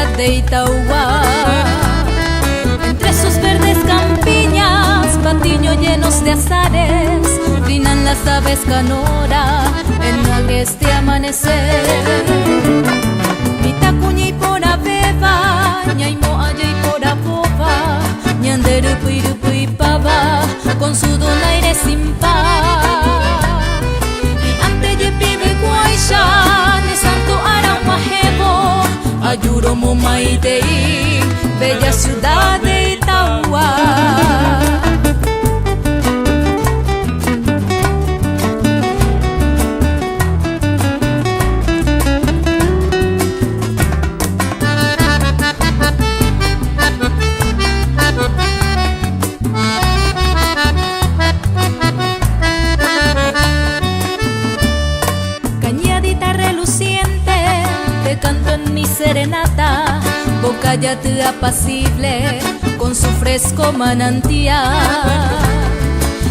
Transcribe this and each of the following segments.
ciudad de Itauguá. Entre sus verdes campiñas, patiños llenos de azares, trinan las aves canora en agreste amanecer. Nitacuña y por abeba, ñaimo allá y por aboba, ñanderupu y pava, con su donaire sin par. Y ante ye pibe guaysha, de santo araumajevo, ayuro mumaitei, bella ciudad de Itauguá. Serenata, bocallate apacible con su fresco manantial.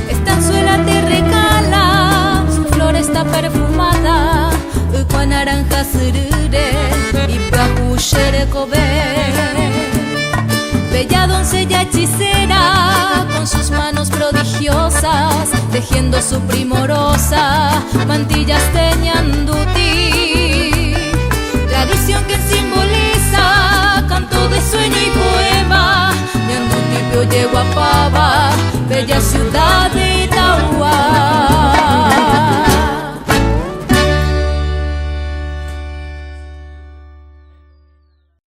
Estanzuela te regala, su flor está perfumada, con naranja surure y pajuchere cobe. Bella doncella hechicera, con sus manos prodigiosas, tejiendo su primorosa mantillas teñanduti. Tradición que